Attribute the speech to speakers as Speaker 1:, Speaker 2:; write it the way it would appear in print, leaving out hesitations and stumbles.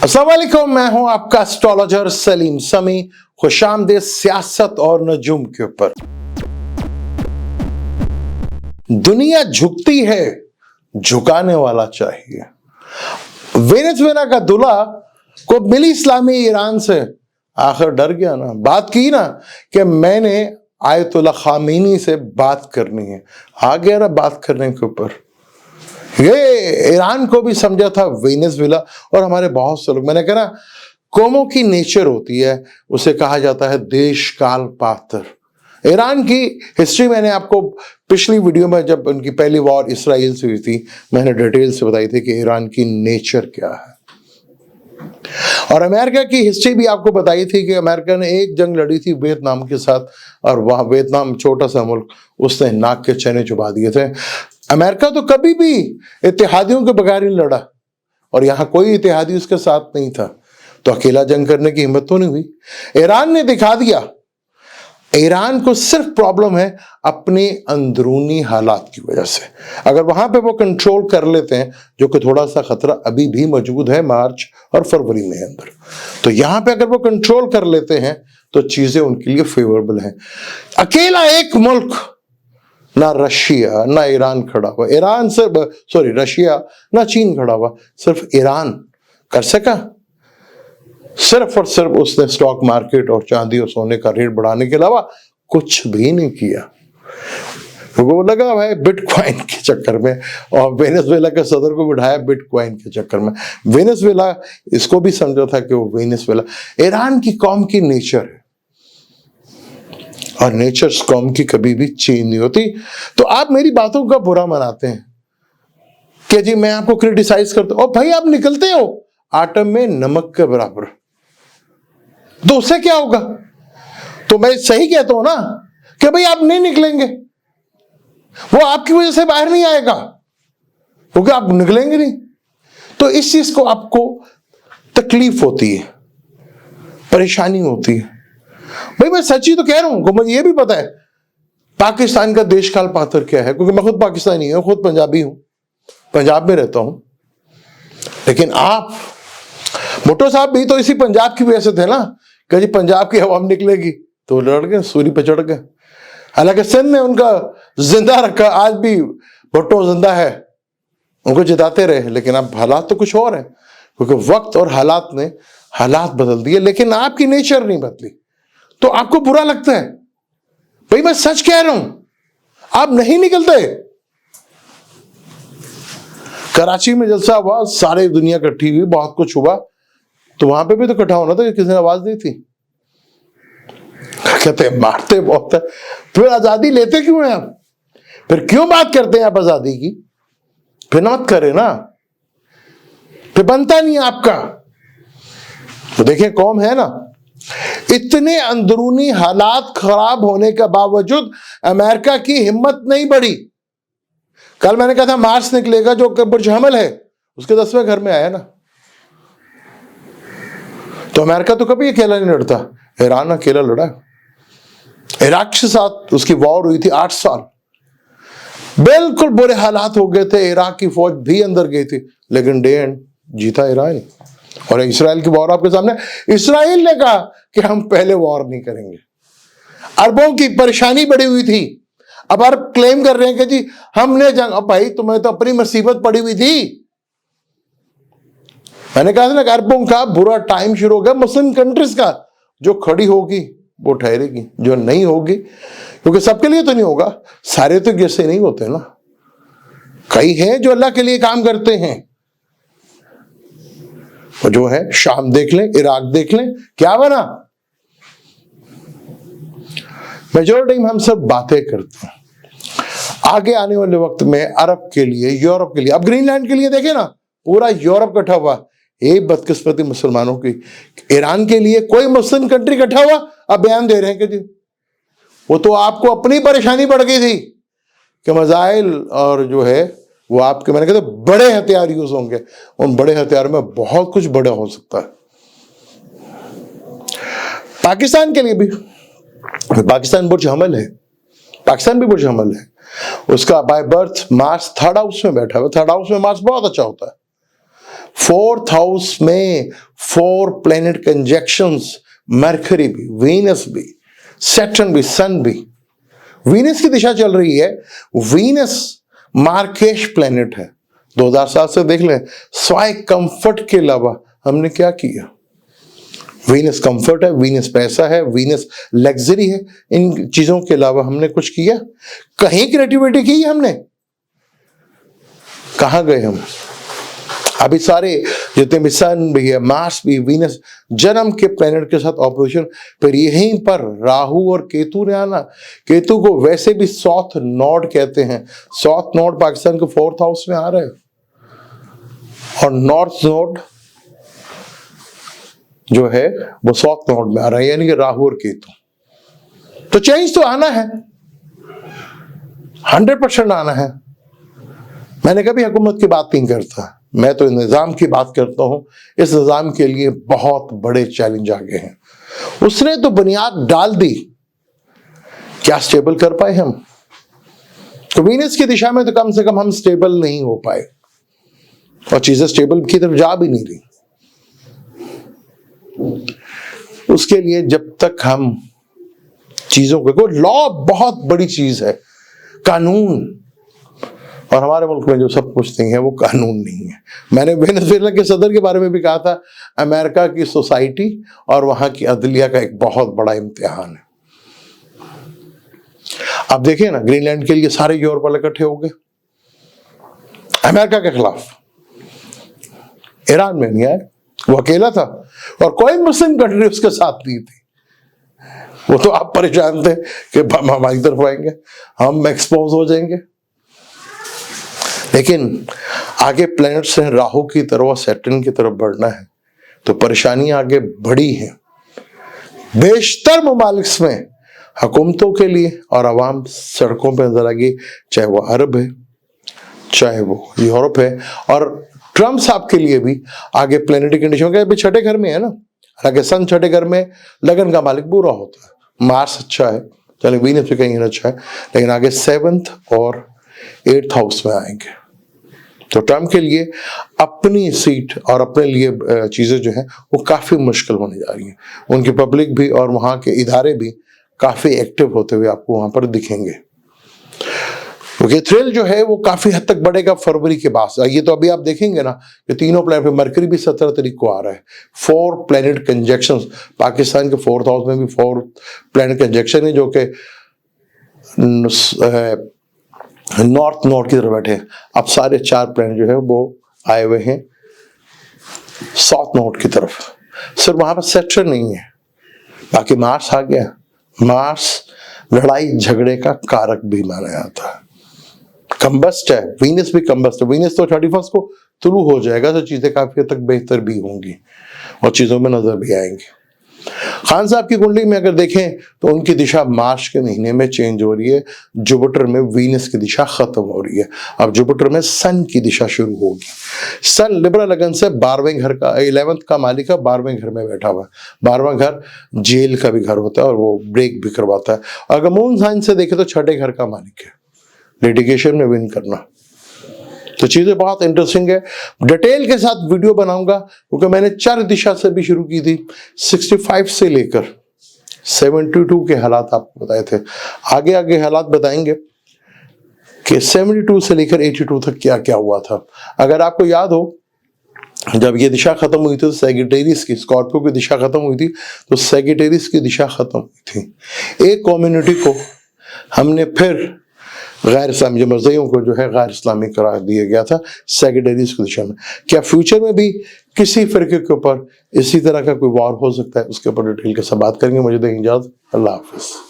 Speaker 1: अस्सलाम वालेकुम, मैं हूं आपका एस्ट्रोलॉजर सलीम समी। खुशामदीद सियासत और नजूम के ऊपर। दुनिया झुकती है, झुकाने वाला चाहिए। वेनेजुएला का दूल्हा को मिली इस्लामी ईरान से, आखिर डर गया ना। बात की ना कि मैंने आयतुल्ला खामेनी से बात करनी है, आ गया ना बात करने के ऊपर। ये ईरान को भी समझा था वेनेजुएला और हमारे बहुत से लोग। मैंने कहा ना, कौमों की नेचर होती है, उसे कहा जाता है देश काल पात्र। ईरान की हिस्ट्री मैंने आपको पिछली वीडियो में, जब उनकी पहली वॉर इसराइल से हुई थी, मैंने डिटेल से बताई थी कि ईरान की नेचर क्या है। और अमेरिका की हिस्ट्री भी आपको बताई थी कि अमेरिका ने एक जंग लड़ी थी वियतनाम के साथ, और वहां वियतनाम छोटा सा मुल्क, उसने नाक के चने चुबा दिए थे। अमेरिका तो कभी भी इत्तेहादियों के बगैर ही लड़ा, और यहां कोई इत्तेहादी उसके साथ नहीं था, तो अकेला जंग करने की हिम्मत तो नहीं हुई। ईरान ने दिखा दिया। ईरान को सिर्फ प्रॉब्लम है अपनी अंदरूनी हालात की वजह से। अगर वहां पे वो कंट्रोल कर लेते हैं, जो कि थोड़ा सा खतरा अभी भी मौजूद है मार्च और फरवरी में अंदर, तो यहां पे अगर वो कंट्रोल कर लेते हैं तो चीजें उनके लिए फेवरेबल हैं। अकेला एक मुल्क, ना रशिया ना ईरान खड़ा हुआ, रशिया ना चीन खड़ा हुआ, सिर्फ ईरान कर सका। सिर्फ और सिर्फ उसने स्टॉक मार्केट और चांदी और सोने का रेट बढ़ाने के अलावा कुछ भी नहीं किया। वो लगा भाई बिटकॉइन के चक्कर में, और वेनेजुएला के सदर को बिठाया बिटकॉइन के चक्कर में। वेनेजुएला इसको भी समझा था कि वो वेनेजुएला ईरान की कौम की नेचर है, और नेचर कौम की कभी भी चेंज नहीं होती। तो आप मेरी बातों का बुरा मनाते हैं कि जी मैं आपको क्रिटिसाइज करता हूं, और भाई आप निकलते हो आटम में नमक के बराबर, तो उससे क्या होगा? तो मैं सही कहता हूं ना कि भाई आप नहीं निकलेंगे, वो आपकी वजह से बाहर नहीं आएगा, क्योंकि आप निकलेंगे नहीं। तो इस चीज को आपको तकलीफ होती है, परेशानी होती है। भाई मैं सच्ची तो कह रहा हूं, मुझे ये भी पता है पाकिस्तान का देशकाल पात्र क्या है, क्योंकि मैं खुद पाकिस्तानी हूं, खुद पंजाबी हूं, पंजाब में रहता हूं। लेकिन आप भुट्टो साहब भी तो इसी पंजाब की वजह से थे ना, कि जी पंजाब की हवा निकलेगी, तो लड़ गए, सूरी पे चढ़ गए। हालांकि सिंध ने उनका जिंदा रखा, आज भी भुट्टो जिंदा है, उनको जिताते रहे। लेकिन अब हालात तो कुछ और है, क्योंकि वक्त और हालात ने हालात बदल दिए, लेकिन आपकी नेचर नहीं बदली। तो आपको बुरा लगता है। भाई मैं सच कह रहा हूं, आप नहीं निकलते। कराची में जलसा हुआ, सारी दुनिया इकट्ठी हुई, बहुत कुछ हुआ, तो वहां पे भी तो इकट्ठा होना था, किसी ने आवाज दी थी। कहते हैं मारते बहुत है, फिर आजादी लेते क्यों हैं आप? फिर क्यों बात करते हैं आप आजादी की? फिर मत करें ना, फिर बनता नहीं आपका। तो देखिए कौम है ना, इतने अंदरूनी हालात खराब होने के बावजूद अमेरिका की हिम्मत नहीं बढ़ी। कल मैंने कहा था मार्स निकलेगा, जो बुर्ज हमल है उसके 10वें घर में आया ना। तो अमेरिका तो कभी अकेला नहीं लड़ता, ईरान अकेला लड़ा। इराक के साथ उसकी वॉर हुई थी 8 साल, बिल्कुल बुरे हालात हो गए थे, इराक की फौज भी अंदर गई थी, लेकिन डे एंड जीता ईरान। और इसराइल की वॉर आपके सामने, इसराइल ने कहा कि हम पहले वॉर नहीं करेंगे। अरबों की परेशानी बढ़ी हुई थी, अब अरब क्लेम कर रहे हैं कि जी हमने जंग। अब भाई तुम्हें तो अपनी मुसीबत पड़ी हुई थी। मैंने कहा था ना, अरबों का बुरा टाइम शुरू हो गया, मुस्लिम कंट्रीज का। जो खड़ी होगी वो ठहरेगी, जो नहीं होगी, क्योंकि सबके लिए तो नहीं होगा, सारे तो जैसे नहीं होते ना, कई हैं जो अल्लाह के लिए काम करते हैं। वो जो है शाम देख लें, इराक देख लें, क्या बना। मेजॉरिटी में हम सब बातें करते हैं। आगे आने वाले वक्त में अरब के लिए, यूरोप के लिए, अब ग्रीनलैंड के लिए देखें ना, पूरा यूरोप इकट्ठा हुआ। एक बदकिस्मती मुसलमानों की, ईरान के लिए कोई मुस्लिम कंट्री इकट्ठा हुआ, अब बयान दे रहे हैं कि जी वो तो आपको अपनी परेशानी बढ़ गई थी कि मजाइल और जो है वो आपके, मैंने कहा था बड़े हथियार यूज होंगे, उन बड़े हथियार में बहुत कुछ बड़ा हो सकता है। पाकिस्तान के लिए भी, पाकिस्तान बुर्ज हमल है, पाकिस्तान भी बुर्ज हमल है, उसका by birth Mars 3rd house में बैठा हुआ। 3rd हाउस में मार्स बहुत अच्छा होता है। फोर्थ हाउस में 4 प्लेनेट कंजक्शंस, मरकरी भी, वीनस भी, सैटर्न भी, सन भी। वीनस की दिशा चल रही है, वीनस मार्केश प्लेनेट है। 2007 से देख लें, स्वाय कंफर्ट के अलावा हमने क्या किया? वीनस कंफर्ट है, वीनस पैसा है, वीनस लग्जरी है। इन चीजों के अलावा हमने कुछ किया? कहीं क्रिएटिविटी की हमने? कहां गए हम? अभी सारे जितने भी सन भी है, मार्स भी, वीनस जन्म के प्लेनेट के साथ ऑपोजिशन, फिर यहीं पर राहु और केतु ने आना। केतु को वैसे भी साउथ नॉर्ड कहते हैं। साउथ नॉर्ड पाकिस्तान के 4th हाउस में आ रहे हैं, और नॉर्थ नॉर्ड जो है वो साउथ नॉर्ड में आ रहा है, यानी कि राहु और केतु। तो चेंज तो आना है, 100% आना है। मैंने कभी हुकूमत की बात नहीं करता, मैं तो निजाम की बात करता हूं। इस निजाम के लिए बहुत बड़े चैलेंज आगे हैं। उसने तो बुनियाद डाल दी, क्या स्टेबल कर पाए हम? तो वीनस की दिशा में तो कम से कम हम स्टेबल नहीं हो पाए, और चीजें स्टेबल की तरफ जा भी नहीं रही। उसके लिए जब तक हम चीजों को, लॉ बहुत बड़ी चीज है, कानून, और हमारे मुल्क में जो सब कुछ नहीं है वो कानून नहीं है। मैंने वेनेजुएला के सदर के बारे में भी कहा था, अमेरिका की सोसाइटी और वहां की अदलिया का एक बहुत बड़ा इम्तिहान है। अब देखिए ना, ग्रीनलैंड के लिए सारे यूरोप वाले इकट्ठे हो गए अमेरिका के खिलाफ। ईरान में नहीं आए, वो अकेला था, और कोई मुस्लिम कंट्री उसके साथ नहीं थी। वो तो आप परेशान थे कि हमारी तरफ आएंगे, हम एक्सपोज हो जाएंगे। लेकिन आगे प्लैनेट्स हैं राहु की तरफ, सैटर्न की तरफ बढ़ना है, तो परेशानियां आगे बढ़ी हैं बेशतर ममालिक में। हुकूमतों के लिए और आवाम सड़कों पर नजर आ गई, चाहे वो अरब है, चाहे वो यूरोप है, और ट्रम्प साहब के लिए भी आगे प्लैनेटरी कंडीशन अभी छठे घर में है ना। हालांकि सन छठे घर में लगन का मालिक बुरा होता है, मार्स अच्छा है, चले वीनस भी कहीं अच्छा है, लेकिन आगे 7th और 8th हाउस में आएंगे। तो ट्रम्प के लिए अपनी सीट और अपने लिए चीजें जो है वो काफी मुश्किल होने जा रही हैं। उनकी पब्लिक भी और वहां के इदारे भी काफी एक्टिव होते हुए आपको वहां पर दिखेंगे, क्योंकि थ्रिल जो है वो काफी हद तक बढ़ेगा फरवरी के बाद। ये तो अभी आप देखेंगे ना कि तीनों प्लैनेट पे, मरकरी भी 17 तारीख को आ रहा है। 4 प्लैनेट कंजक्शंस, पाकिस्तान के 4th हाउस में भी 4 प्लैनेट कंजक्शन है, जो कि नॉर्थ नॉर्थ की तरफ बैठे हैं। अब सारे 4 प्लैनेट जो है वो आए हुए हैं साउथ नॉर्थ की तरफ। सिर्फ वहां पर सैटर्न नहीं है, बाकी मार्स आ गया। मार्स लड़ाई झगड़े का कारक भी माना जाता है, कंबस्ट है। वीनस भी कंबस्ट है। वीनस तो 31 को तुलू हो जाएगा, तो चीजें काफी हद तक बेहतर भी होंगी और चीजों में नजर भी आएंगी। खान साहब की कुंडली में अगर देखें तो उनकी दिशा मार्च के महीने में चेंज हो रही है। जुपिटर में वीनस की दिशा खत्म हो रही है, अब जुपिटर में सन की दिशा शुरू होगी। सन लिब्रा लगन से 12वें घर का, 11th का मालिक है, 12वें घर में बैठा हुआ है। 12वां घर जेल का भी घर होता है और वो ब्रेक भी करवाता है। अगर मून साइन से देखें तो 6ठे घर का मालिक है, लिटिगेशन में विन करना। तो चीजें बहुत इंटरेस्टिंग है, डिटेल के साथ वीडियो बनाऊंगा, क्योंकि मैंने 4 दिशा से भी शुरू की थी। 65 से लेकर 72 के हालात आपको बताए थे, आगे आगे हालात बताएंगे कि 72 से लेकर 82 तक क्या क्या हुआ था। अगर आपको याद हो, जब ये दिशा खत्म हुई थी तो सैजिटेरियस की, स्कॉर्पियो की दिशा खत्म हुई थी, तो सैजिटेरियस की दिशा खत्म हुई थी। एक कम्युनिटी को हमने फिर गैर इस्लामी मज़हबियों को जो है गैर इस्लामी करार दिया गया था सैजिटेरियस की दिशा में। क्या फ्यूचर में भी किसी फिरके के ऊपर इसी तरह का कोई वार हो सकता है, उसके ऊपर डिटेल के साथ बात करेंगे। मुझे दें इजाज़त, अल्लाह हाफिज़।